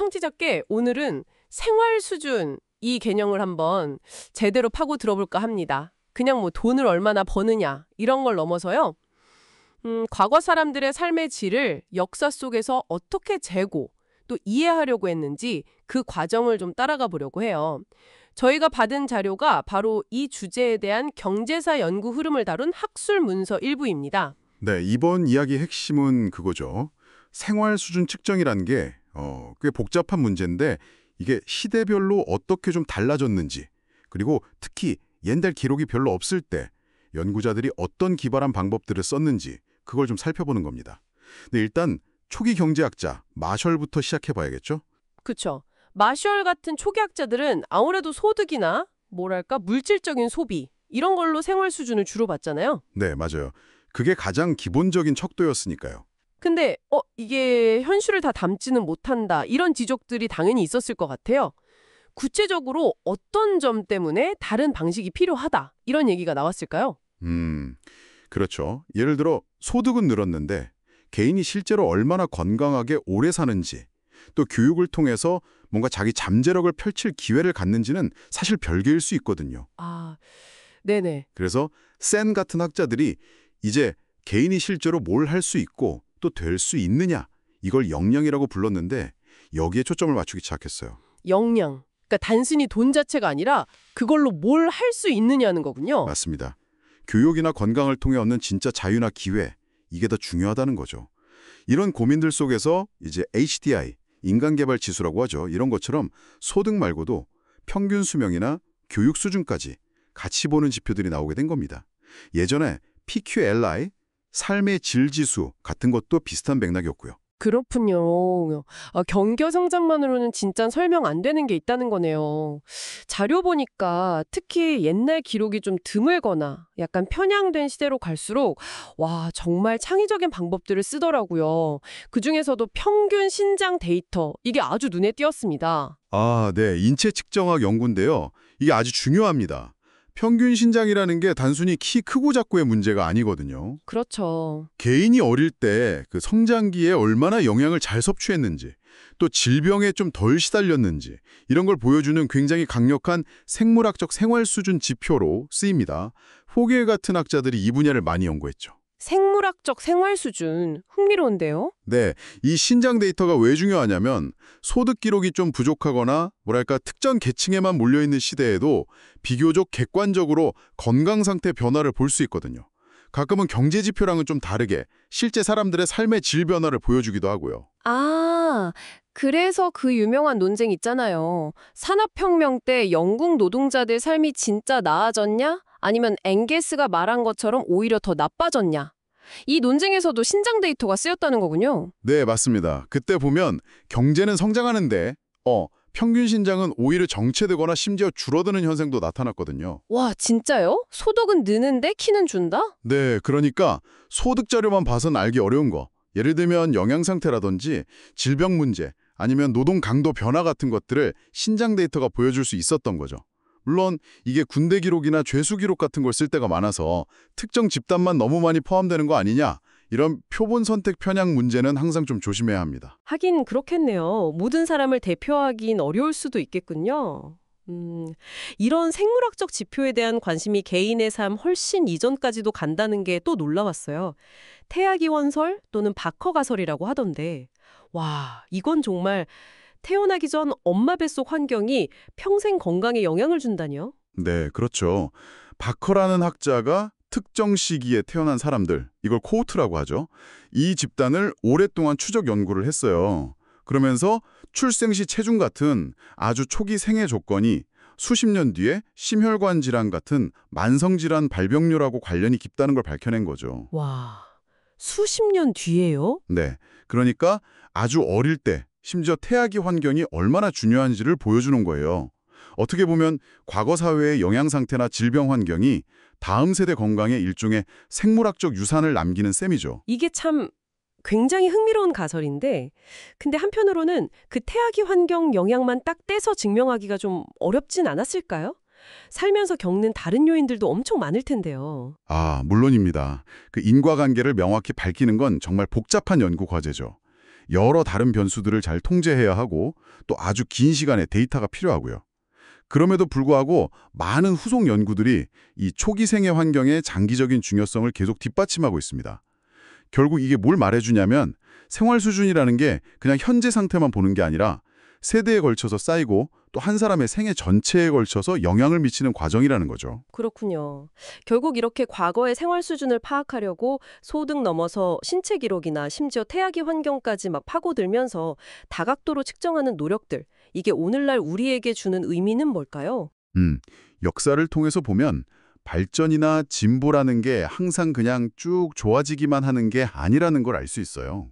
청취자께 오늘은 생활 수준 이 개념을 한번 제대로 파고 들어볼까 합니다. 그냥 뭐 돈을 얼마나 버느냐 이런 걸 넘어서요. 과거 사람들의 삶의 질을 역사 속에서 어떻게 재고 또 이해하려고 했는지 그 과정을 좀 따라가 보려고 해요. 저희가 받은 자료가 바로 이 주제에 대한 경제사 연구 흐름을 다룬 학술 문서 일부입니다. 네, 이번 이야기의 핵심은 그거죠. 생활 수준 측정이라는 게 꽤 복잡한 문제인데 이게 시대별로 어떻게 좀 달라졌는지 그리고 특히 옛날 기록이 별로 없을 때 연구자들이 어떤 기발한 방법들을 썼는지 그걸 좀 살펴보는 겁니다. 근데 일단 초기 경제학자 마셜부터 시작해 봐야겠죠? 그렇죠. 마셜 같은 초기학자들은 아무래도 소득이나 뭐랄까 물질적인 소비 이런 걸로 생활 수준을 주로 봤잖아요. 네, 맞아요. 그게 가장 기본적인 척도였으니까요. 근데 이게 현실을 다 담지는 못한다 이런 지적들이 당연히 있었을 것 같아요. 구체적으로 어떤 점 때문에 다른 방식이 필요하다 이런 얘기가 나왔을까요? 그렇죠. 예를 들어 소득은 늘었는데 개인이 실제로 얼마나 건강하게 오래 사는지 또 교육을 통해서 뭔가 자기 잠재력을 펼칠 기회를 갖는지는 사실 별개일 수 있거든요. 아, 네네. 그래서 센 같은 학자들이 이제 개인이 실제로 뭘 할 수 있고 또 될 수 있느냐 이걸 역량이라고 불렀는데 여기에 초점을 맞추기 시작했어요. 역량. 그러니까 단순히 돈 자체가 아니라 그걸로 뭘 할 수 있느냐는 거군요. 맞습니다. 교육이나 건강을 통해 얻는 진짜 자유나 기회 이게 더 중요하다는 거죠. 이런 고민들 속에서 이제 HDI, 인간개발 지수라고 하죠. 이런 것처럼 소득 말고도 평균 수명이나 교육 수준까지 같이 보는 지표들이 나오게 된 겁니다. 예전에 PQLI, 삶의 질 지수 같은 것도 비슷한 맥락이었고요. 그렇군요. 경겨 성장만으로는 진짜 설명 안 되는 게 있다는 거네요. 자료 보니까 특히 옛날 기록이 좀 드물거나 약간 편향된 시대로 갈수록 와, 정말 창의적인 방법들을 쓰더라고요. 그중에서도 평균 신장 데이터, 이게 아주 눈에 띄었습니다. 아, 네. 인체 측정학 연구인데요. 이게 아주 중요합니다. 평균 신장이라는 게 단순히 키 크고 작고의 문제가 아니거든요. 그렇죠. 개인이 어릴 때 그 성장기에 얼마나 영양을 잘 섭취했는지, 또 질병에 좀 덜 시달렸는지 이런 걸 보여주는 굉장히 강력한 생물학적 생활 수준 지표로 쓰입니다. 포겔 같은 학자들이 이 분야를 많이 연구했죠. 생물학적 생활 수준, 흥미로운데요? 네, 이 신장 데이터가 왜 중요하냐면 소득 기록이 좀 부족하거나 뭐랄까 특정 계층에만 몰려있는 시대에도 비교적 객관적으로 건강 상태 변화를 볼 수 있거든요. 가끔은 경제 지표랑은 좀 다르게 실제 사람들의 삶의 질 변화를 보여주기도 하고요. 아, 그래서 그 유명한 논쟁 있잖아요. 산업혁명 때 영국 노동자들 삶이 진짜 나아졌냐? 아니면 앵게스가 말한 것처럼 오히려 더 나빠졌냐? 이 논쟁에서도 신장 데이터가 쓰였다는 거군요. 네, 맞습니다. 그때 보면 경제는 성장하는데 평균 신장은 오히려 정체되거나 심지어 줄어드는 현상도 나타났거든요. 와, 진짜요? 소득은 느는데 키는 준다? 네, 그러니까 소득 자료만 봐선 알기 어려운 거. 예를 들면 영양 상태라든지 질병 문제 아니면 노동 강도 변화 같은 것들을 신장 데이터가 보여줄 수 있었던 거죠. 물론 이게 군대 기록이나 죄수 기록 같은 걸 쓸 때가 많아서 특정 집단만 너무 많이 포함되는 거 아니냐 이런 표본 선택 편향 문제는 항상 좀 조심해야 합니다. 하긴 그렇겠네요. 모든 사람을 대표하긴 어려울 수도 있겠군요. 이런 생물학적 지표에 대한 관심이 개인의 삶 훨씬 이전까지도 간다는 게 또 놀라웠어요. 태아기 원설 또는 바커 가설이라고 하던데 와, 이건 정말 태어나기 전 엄마 뱃속 환경이 평생 건강에 영향을 준다니요? 네, 그렇죠. 바커라는 학자가 특정 시기에 태어난 사람들, 이걸 코호트라고 하죠. 이 집단을 오랫동안 추적 연구를 했어요. 그러면서 출생 시 체중 같은 아주 초기 생애 조건이 수십 년 뒤에 심혈관 질환 같은 만성 질환 발병률하고 관련이 깊다는 걸 밝혀낸 거죠. 와, 수십 년 뒤에요? 네, 그러니까 아주 어릴 때 심지어 태아기 환경이 얼마나 중요한지를 보여주는 거예요. 어떻게 보면 과거 사회의 영양 상태나 질병 환경이 다음 세대 건강에 일종의 생물학적 유산을 남기는 셈이죠. 이게 참 굉장히 흥미로운 가설인데 근데 한편으로는 그 태아기 환경 영향만 딱 떼서 증명하기가 좀 어렵진 않았을까요? 살면서 겪는 다른 요인들도 엄청 많을 텐데요. 아, 물론입니다. 그 인과관계를 명확히 밝히는 건 정말 복잡한 연구 과제죠. 여러 다른 변수들을 잘 통제해야 하고 또 아주 긴 시간의 데이터가 필요하고요. 그럼에도 불구하고 많은 후속 연구들이 이 초기 생애 환경의 장기적인 중요성을 계속 뒷받침하고 있습니다. 결국 이게 뭘 말해주냐면 생활 수준이라는 게 그냥 현재 상태만 보는 게 아니라 세대에 걸쳐서 쌓이고 또 한 사람의 생애 전체에 걸쳐서 영향을 미치는 과정이라는 거죠. 그렇군요. 결국 이렇게 과거의 생활 수준을 파악하려고 소득 넘어서 신체 기록이나 심지어 태아기 환경까지 막 파고들면서 다각도로 측정하는 노력들, 이게 오늘날 우리에게 주는 의미는 뭘까요? 역사를 통해서 보면 발전이나 진보라는 게 항상 그냥 쭉 좋아지기만 하는 게 아니라는 걸 알 수 있어요.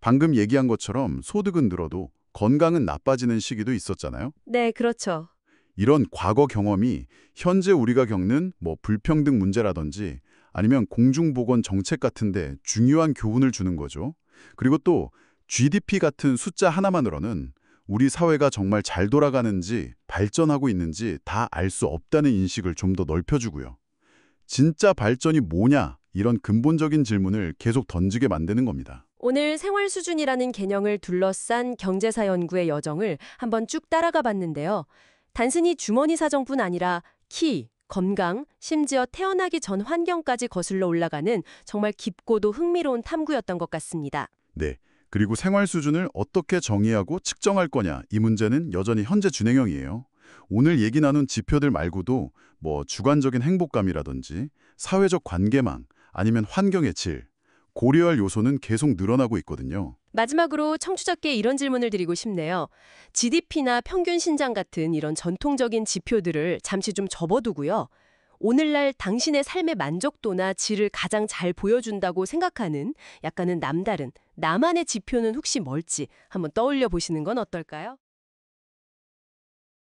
방금 얘기한 것처럼 소득은 늘어도 건강은 나빠지는 시기도 있었잖아요. 네, 그렇죠. 이런 과거 경험이 현재 우리가 겪는 불평등 문제라든지 아니면 공중보건 정책 같은데 중요한 교훈을 주는 거죠. 그리고 또 GDP 같은 숫자 하나만으로는 우리 사회가 정말 잘 돌아가는지 발전하고 있는지 다 알 수 없다는 인식을 좀 더 넓혀주고요. 진짜 발전이 뭐냐? 이런 근본적인 질문을 계속 던지게 만드는 겁니다. 오늘 생활 수준이라는 개념을 둘러싼 경제사 연구의 여정을 한번 쭉 따라가 봤는데요. 단순히 주머니 사정뿐 아니라 키, 건강, 심지어 태어나기 전 환경까지 거슬러 올라가는 정말 깊고도 흥미로운 탐구였던 것 같습니다. 네. 그리고 생활 수준을 어떻게 정의하고 측정할 거냐, 이 문제는 여전히 현재 준행형이에요. 오늘 얘기 나눈 지표들 말고도 주관적인 행복감이라든지 사회적 관계망, 아니면 환경의 질, 고려할 요소는 계속 늘어나고 있거든요. 마지막으로 청취자께 이런 질문을 드리고 싶네요. GDP나 평균 신장 같은 이런 전통적인 지표들을 잠시 좀 접어두고요. 오늘날 당신의 삶의 만족도나 질을 가장 잘 보여준다고 생각하는 약간은 남다른, 나만의 지표는 혹시 뭘지 한번 떠올려 보시는 건 어떨까요?